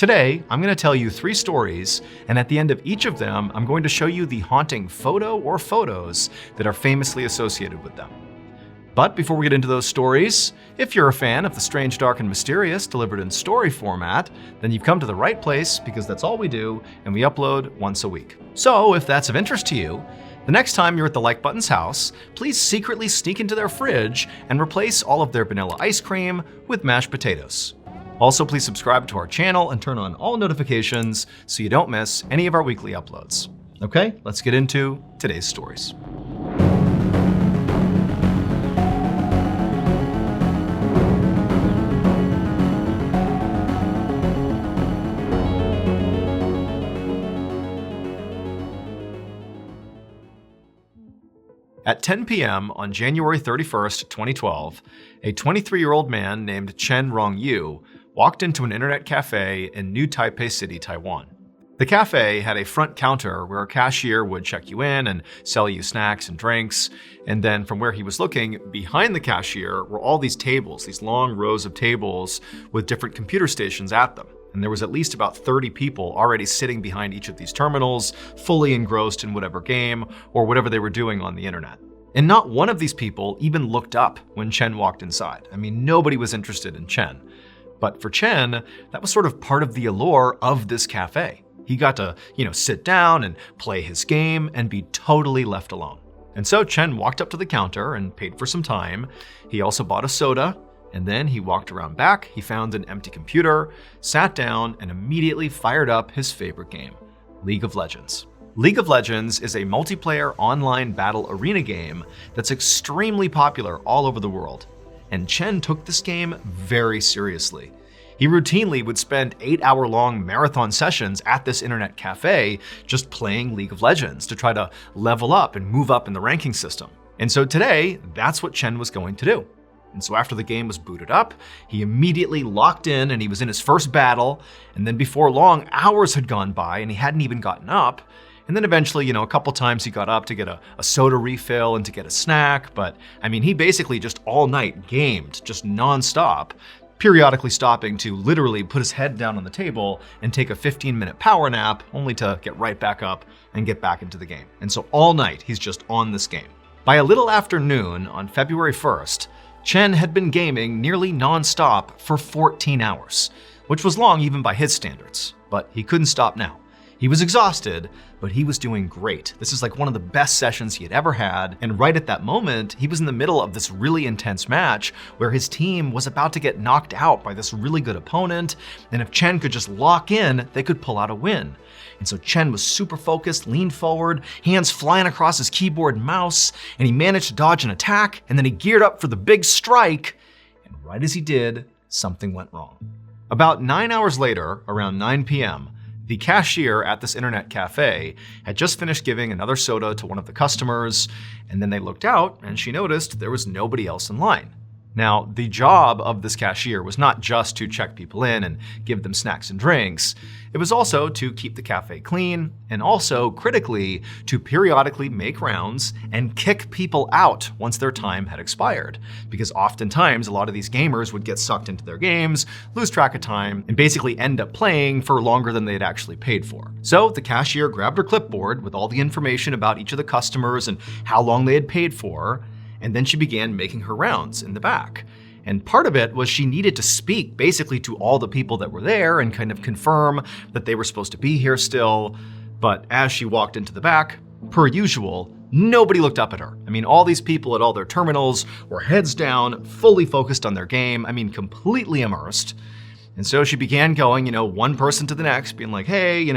Today, I'm going to tell you 3 stories, and at the end of each of them, I'm going to show you the haunting photo or photos that are famously associated with them. But before we get into those stories, if you're a fan of the strange, dark, and mysterious delivered in story format, then you've come to the right place because that's all we do, and we upload once a week. So if that's of interest to you, the next time you're at the Like Button's house, please secretly sneak into their fridge and replace all of their vanilla ice cream with mashed potatoes. Also, please subscribe to our channel and turn on all notifications so you don't miss any of our weekly uploads. Okay, let's get into today's stories. At 10 p.m. on January 31st, 2012, a 23-year-old man named Chen Rongyu walked into an internet cafe in New Taipei City, Taiwan. The cafe had a front counter where a cashier would check you in and sell you snacks and drinks, and then from where he was looking, behind the cashier were all these tables, these long rows of tables with different computer stations at them. And there was at least about 30 people already sitting behind each of these terminals, fully engrossed in whatever game or whatever they were doing on the internet. And not one of these people even looked up when Chen walked inside. I mean, nobody was interested in Chen. But for Chen, that was sort of part of the allure of this cafe. He got to, sit down and play his game and be totally left alone. And so Chen walked up to the counter and paid for some time. He also bought a soda, and then he walked around back, he found an empty computer, sat down, and immediately fired up his favorite game, League of Legends. League of Legends is a multiplayer online battle arena game that's extremely popular all over the world. And Chen took this game very seriously. He routinely would spend 8-hour-long marathon sessions at this internet cafe just playing League of Legends to try to level up and move up in the ranking system. And so today, that's what Chen was going to do. And so after the game was booted up, he immediately locked in and he was in his first battle. And then before long, hours had gone by and he hadn't even gotten up. And then eventually, a couple times he got up to get a soda refill and to get a snack. But I mean, he basically just all night gamed, just nonstop, periodically stopping to literally put his head down on the table and take a 15-minute power nap, only to get right back up and get back into the game. And so all night, he's just on this game. By a little after noon on February 1st, Chen had been gaming nearly nonstop for 14 hours, which was long even by his standards. But he couldn't stop now. He was exhausted, but he was doing great. This is like one of the best sessions he had ever had, and right at that moment, he was in the middle of this really intense match where his team was about to get knocked out by this really good opponent, and if Chen could just lock in, they could pull out a win. And so Chen was super focused, leaned forward, hands flying across his keyboard and mouse, and he managed to dodge an attack, and then he geared up for the big strike, and right as he did, something went wrong. About 9 hours later, around 9 p.m., the cashier at this internet cafe had just finished giving another soda to one of the customers, and then they looked out and she noticed there was nobody else in line. Now, the job of this cashier was not just to check people in and give them snacks and drinks. It was also to keep the cafe clean and also, critically, to periodically make rounds and kick people out once their time had expired. Because oftentimes, a lot of these gamers would get sucked into their games, lose track of time, and basically end up playing for longer than they had actually paid for. So the cashier grabbed her clipboard with all the information about each of the customers and how long they had paid for, and then she began making her rounds in the back. And part of it was she needed to speak basically to all the people that were there and kind of confirm that they were supposed to be here still. But as she walked into the back, per usual, nobody looked up at her. I mean, all these people at all their terminals were heads down, fully focused on their game. I mean, completely immersed. And so she began going, one person to the next, being like, hey,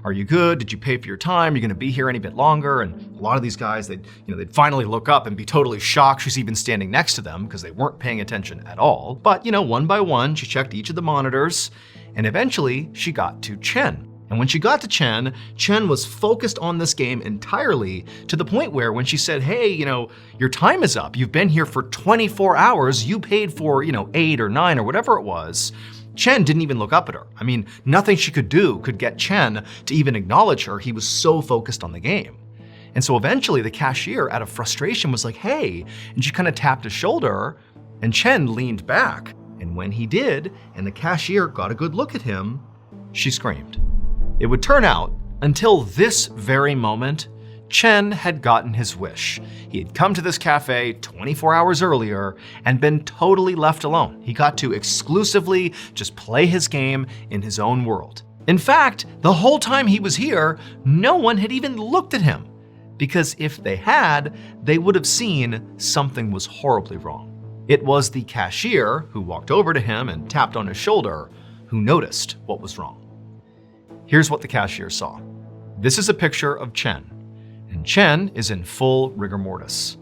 are you good? Did you pay for your time? Are you going to be here any bit longer? And a lot of these guys, they'd finally look up and be totally shocked she's even standing next to them because they weren't paying attention at all. But, one by one, she checked each of the monitors, and eventually she got to Chen. And when she got to Chen, Chen was focused on this game entirely to the point where when she said, hey, your time is up. You've been here for 24 hours. You paid for, 8 or 9 or whatever it was. Chen didn't even look up at her. I mean, nothing she could do could get Chen to even acknowledge her. He was so focused on the game. And so eventually the cashier, out of frustration, was like, hey, and she kind of tapped his shoulder, and Chen leaned back. And when he did, and the cashier got a good look at him, she screamed. It would turn out, until this very moment, Chen had gotten his wish. He had come to this cafe 24 hours earlier and been totally left alone. He got to exclusively just play his game in his own world. In fact, the whole time he was here, no one had even looked at him, because if they had, they would have seen something was horribly wrong. It was the cashier who walked over to him and tapped on his shoulder who noticed what was wrong. Here's what the cashier saw. This is a picture of Chen. And Chen is in full rigor mortis.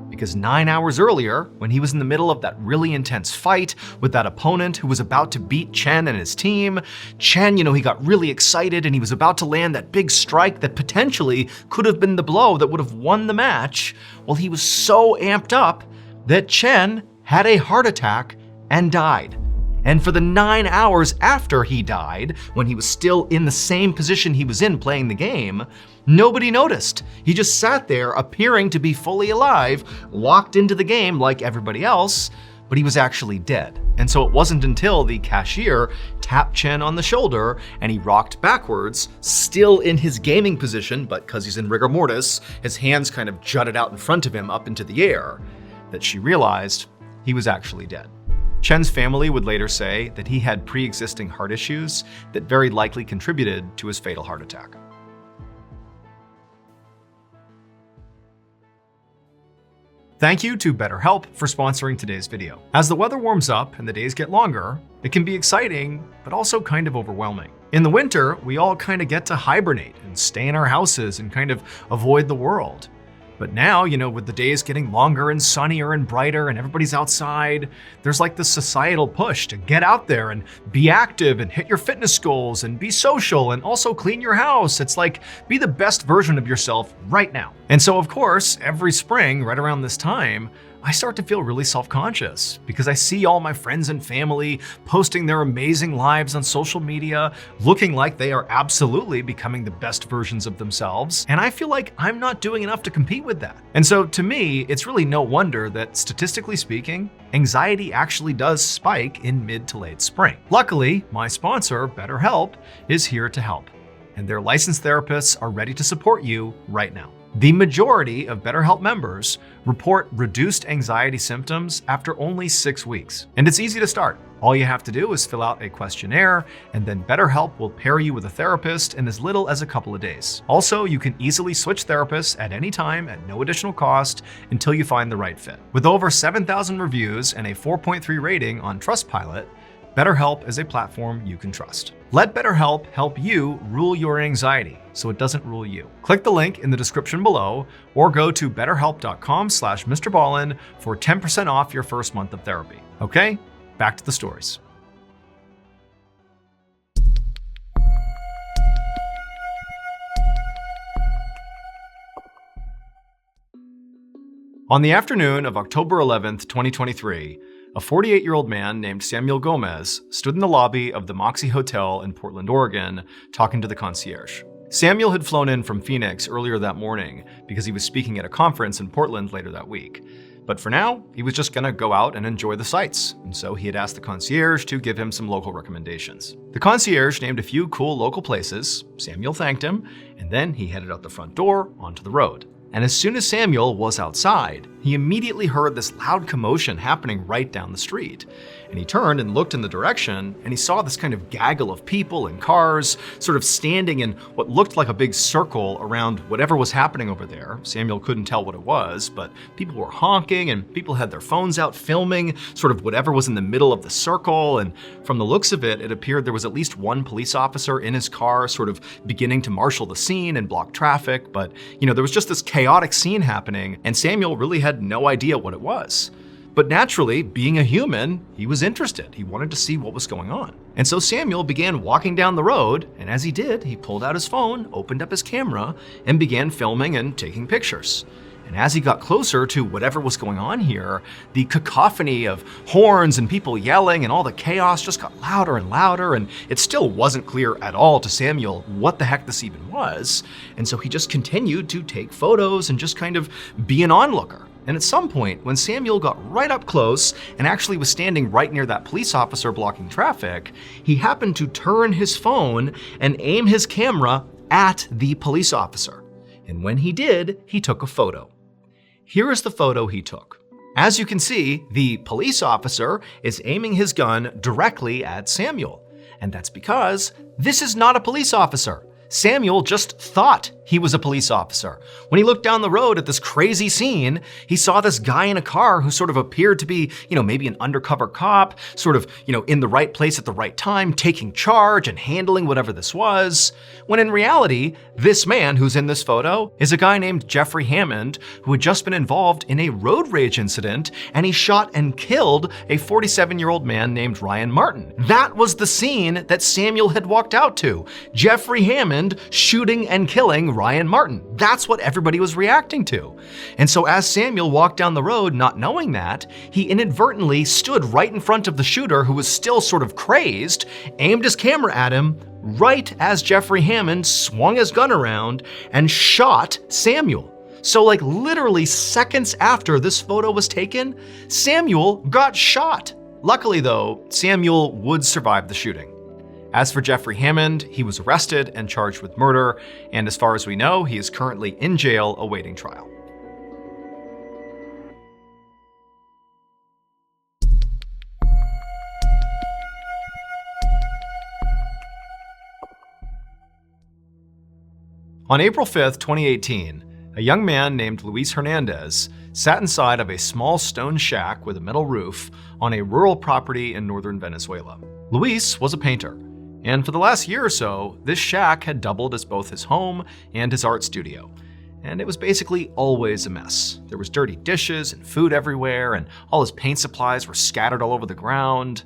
Because 9 hours earlier, when he was in the middle of that really intense fight with that opponent who was about to beat Chen and his team, Chen, he got really excited and he was about to land that big strike that potentially could have been the blow that would have won the match. Well, he was so amped up that Chen had a heart attack and died. And for the 9 hours after he died, when he was still in the same position he was in playing the game, nobody noticed. He just sat there appearing to be fully alive, locked into the game like everybody else, but he was actually dead. And so it wasn't until the cashier tapped Chen on the shoulder and he rocked backwards, still in his gaming position, but because he's in rigor mortis, his hands kind of jutted out in front of him up into the air, that she realized he was actually dead. Chen's family would later say that he had pre-existing heart issues that very likely contributed to his fatal heart attack. Thank you to BetterHelp for sponsoring today's video. As the weather warms up and the days get longer, it can be exciting, but also kind of overwhelming. In the winter, we all kind of get to hibernate and stay in our houses and kind of avoid the world. But now, with the days getting longer and sunnier and brighter and everybody's outside, there's like this societal push to get out there and be active and hit your fitness goals and be social and also clean your house. It's like, be the best version of yourself right now. And so, of course, every spring, right around this time, I start to feel really self-conscious because I see all my friends and family posting their amazing lives on social media, looking like they are absolutely becoming the best versions of themselves. And I feel like I'm not doing enough to compete with that. And so to me, it's really no wonder that statistically speaking, anxiety actually does spike in mid to late spring. Luckily, my sponsor, BetterHelp, is here to help. And their licensed therapists are ready to support you right now. The majority of BetterHelp members report reduced anxiety symptoms after only 6 weeks. And it's easy to start. All you have to do is fill out a questionnaire, and then BetterHelp will pair you with a therapist in as little as a couple of days. Also, you can easily switch therapists at any time at no additional cost until you find the right fit. With over 7,000 reviews and a 4.3 rating on Trustpilot, BetterHelp is a platform you can trust. Let BetterHelp help you rule your anxiety so it doesn't rule you. Click the link in the description below or go to betterhelp.com/MrBallin for 10% off your first month of therapy. Okay, back to the stories. On the afternoon of October 11th, 2023, a 48-year-old man named Samuel Gomez stood in the lobby of the Moxie Hotel in Portland, Oregon, talking to the concierge. Samuel had flown in from Phoenix earlier that morning because he was speaking at a conference in Portland later that week. But for now, he was just gonna go out and enjoy the sights, and so he had asked the concierge to give him some local recommendations. The concierge named a few cool local places. Samuel thanked him, and then he headed out the front door onto the road. And as soon as Samuel was outside, he immediately heard this loud commotion happening right down the street. And he turned and looked in the direction, and he saw this kind of gaggle of people and cars sort of standing in what looked like a big circle around whatever was happening over there. Samuel couldn't tell what it was, but people were honking and people had their phones out filming sort of whatever was in the middle of the circle. And from the looks of it, it appeared there was at least one police officer in his car sort of beginning to marshal the scene and block traffic. But, there was just this chaotic scene happening, and Samuel really had no idea what it was. But naturally, being a human, he was interested. He wanted to see what was going on. And so Samuel began walking down the road, and as he did, he pulled out his phone, opened up his camera, and began filming and taking pictures. And as he got closer to whatever was going on here, the cacophony of horns and people yelling and all the chaos just got louder and louder, and it still wasn't clear at all to Samuel what the heck this even was. And so he just continued to take photos and just kind of be an onlooker. And at some point, when Samuel got right up close and actually was standing right near that police officer blocking traffic, he happened to turn his phone and aim his camera at the police officer. And when he did, he took a photo. Here is the photo he took. As you can see, the police officer is aiming his gun directly at Samuel. And that's because this is not a police officer. Samuel just thought he was a police officer. When he looked down the road at this crazy scene, he saw this guy in a car who sort of appeared to be, maybe an undercover cop, sort of, in the right place at the right time, taking charge and handling whatever this was. When in reality, this man who's in this photo is a guy named Jeffrey Hammond who had just been involved in a road rage incident, and he shot and killed a 47-year-old man named Ryan Martin. That was the scene that Samuel had walked out to. Jeffrey Hammond shooting and killing Ryan Martin. That's what everybody was reacting to. And so as Samuel walked down the road not knowing that, he inadvertently stood right in front of the shooter, who was still sort of crazed, aimed his camera at him right as Jeffrey Hammond swung his gun around and shot Samuel. So literally seconds after this photo was taken, Samuel got shot. Luckily though, Samuel would survive the shooting. As for Jeffrey Hammond, he was arrested and charged with murder, and as far as we know, he is currently in jail awaiting trial. On April 5th, 2018, a young man named Luis Hernandez sat inside of a small stone shack with a metal roof on a rural property in northern Venezuela. Luis was a painter. And for the last year or so, this shack had doubled as both his home and his art studio. And it was basically always a mess. There was dirty dishes and food everywhere, and all his paint supplies were scattered all over the ground.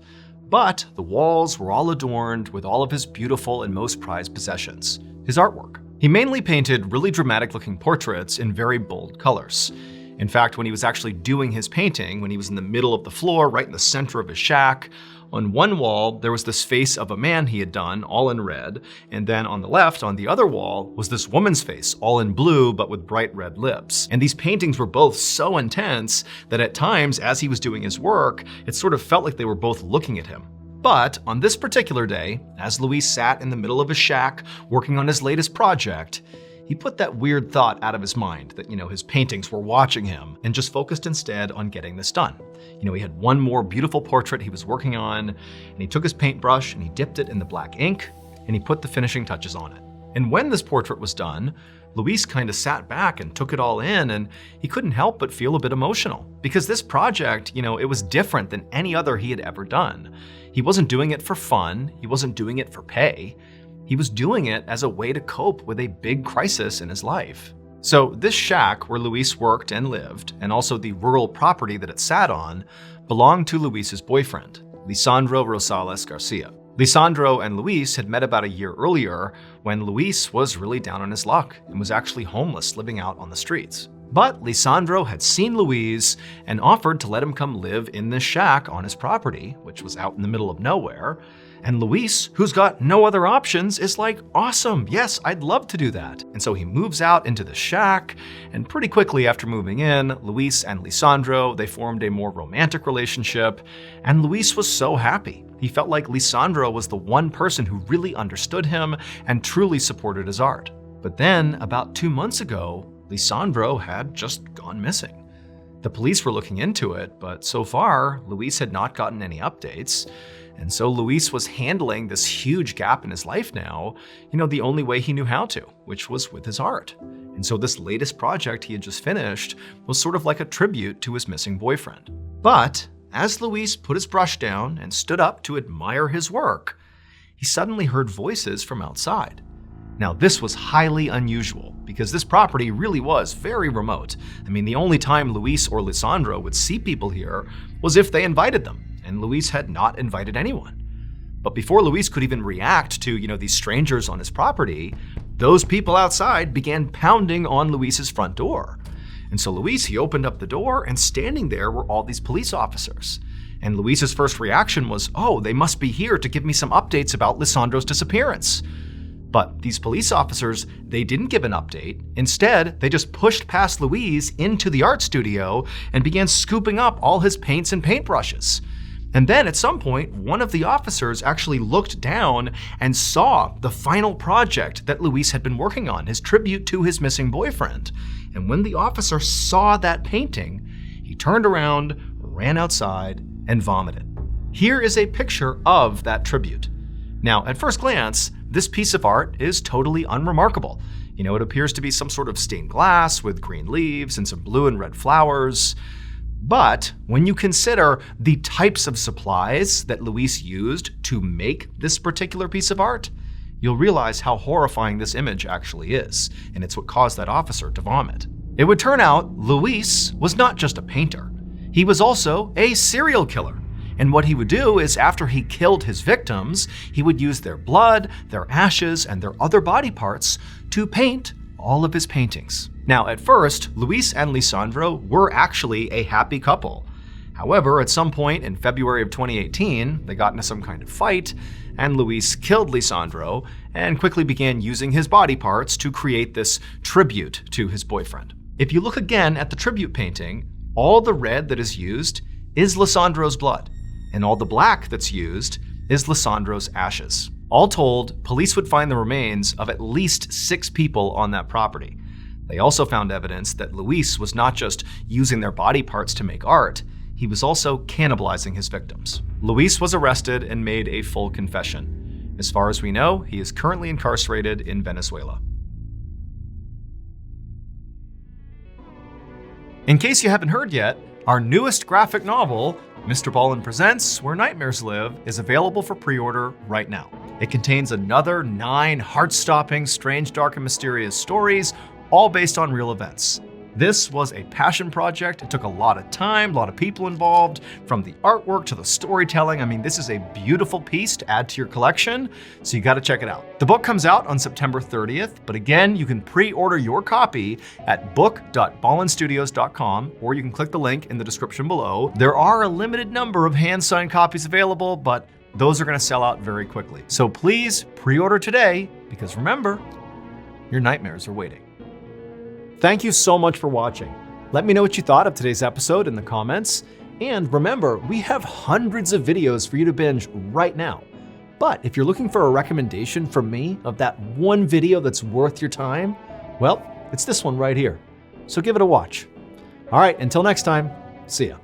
But the walls were all adorned with all of his beautiful and most prized possessions, his artwork. He mainly painted really dramatic-looking portraits in very bold colors. In fact, when he was actually doing his painting, when he was in the middle of the floor, right in the center of his shack, on one wall, there was this face of a man he had done, all in red, and then on the left, on the other wall, was this woman's face, all in blue, but with bright red lips. And these paintings were both so intense that at times, as he was doing his work, it sort of felt like they were both looking at him. But on this particular day, as Luis sat in the middle of his shack, working on his latest project, he put that weird thought out of his mind that, his paintings were watching him, and just focused instead on getting this done. He had one more beautiful portrait he was working on, and he took his paintbrush and he dipped it in the black ink, and he put the finishing touches on it. And when this portrait was done, Luis kind of sat back and took it all in, and he couldn't help but feel a bit emotional. Because this project, it was different than any other he had ever done. He wasn't doing it for fun, he wasn't doing it for pay. He was doing it as a way to cope with a big crisis in his life. So this shack where Luis worked and lived, and also the rural property that it sat on, belonged to Luis's boyfriend, Lisandro Rosales Garcia. Lisandro and Luis had met about a year earlier when Luis was really down on his luck and was actually homeless, living out on the streets. But Lisandro had seen Luis and offered to let him come live in this shack on his property, which was out in the middle of nowhere. And Luis, who's got no other options, is like, awesome, yes, I'd love to do that. And so he moves out into the shack, and pretty quickly after moving in, Luis and Lisandro, they formed a more romantic relationship, and Luis was so happy. He felt like Lisandro was the one person who really understood him and truly supported his art. But then, about 2 months ago, Lisandro had just gone missing. The police were looking into it, but so far, Luis had not gotten any updates. And so Luis was handling this huge gap in his life now, the only way he knew how to, which was with his art. And so this latest project he had just finished was sort of like a tribute to his missing boyfriend. But as Luis put his brush down and stood up to admire his work, he suddenly heard voices from outside. Now, this was highly unusual because this property really was very remote. The only time Luis or Lisandro would see people here was if they invited them. And Luis had not invited anyone. But before Luis could even react to, these strangers on his property, those people outside began pounding on Luis's front door. And so Luis, he opened up the door, and standing there were all these police officers. And Luis's first reaction was, oh, they must be here to give me some updates about Lisandro's disappearance. But these police officers, they didn't give an update. Instead, they just pushed past Luis into the art studio and began scooping up all his paints and paintbrushes. And then at some point, one of the officers actually looked down and saw the final project that Luis had been working on, his tribute to his missing boyfriend. And when the officer saw that painting, he turned around, ran outside, and vomited. Here is a picture of that tribute. Now, at first glance, this piece of art is totally unremarkable. It appears to be some sort of stained glass with green leaves and some blue and red flowers. But when you consider the types of supplies that Luis used to make this particular piece of art, you'll realize how horrifying this image actually is, and it's what caused that officer to vomit. It would turn out Luis was not just a painter. He was also a serial killer. And what he would do is, after he killed his victims, he would use their blood, their ashes, and their other body parts to paint all of his paintings. Now, at first, Luis and Lisandro were actually a happy couple. However, at some point in February of 2018, they got into some kind of fight, and Luis killed Lisandro and quickly began using his body parts to create this tribute to his boyfriend. If you look again at the tribute painting, all the red that is used is Lisandro's blood, and all the black that's used is Lisandro's ashes. All told, police would find the remains of at least 6 people on that property. They also found evidence that Luis was not just using their body parts to make art, he was also cannibalizing his victims. Luis was arrested and made a full confession. As far as we know, he is currently incarcerated in Venezuela. In case you haven't heard yet, our newest graphic novel, Mr. Ballin Presents Where Nightmares Live, is available for pre-order right now. It contains another 9 heart-stopping, strange, dark, and mysterious stories, all based on real events. This was a passion project. It took a lot of time, a lot of people involved, from the artwork to the storytelling. This is a beautiful piece to add to your collection, so you gotta check it out. The book comes out on September 30th, but again, you can pre-order your copy at book.ballinstudios.com, or you can click the link in the description below. There are a limited number of hand-signed copies available, but those are gonna sell out very quickly. So please pre-order today, because remember, your nightmares are waiting. Thank you so much for watching. Let me know what you thought of today's episode in the comments. And remember, we have hundreds of videos for you to binge right now. But if you're looking for a recommendation from me of that one video that's worth your time, well, it's this one right here. So give it a watch. All right, until next time, see ya.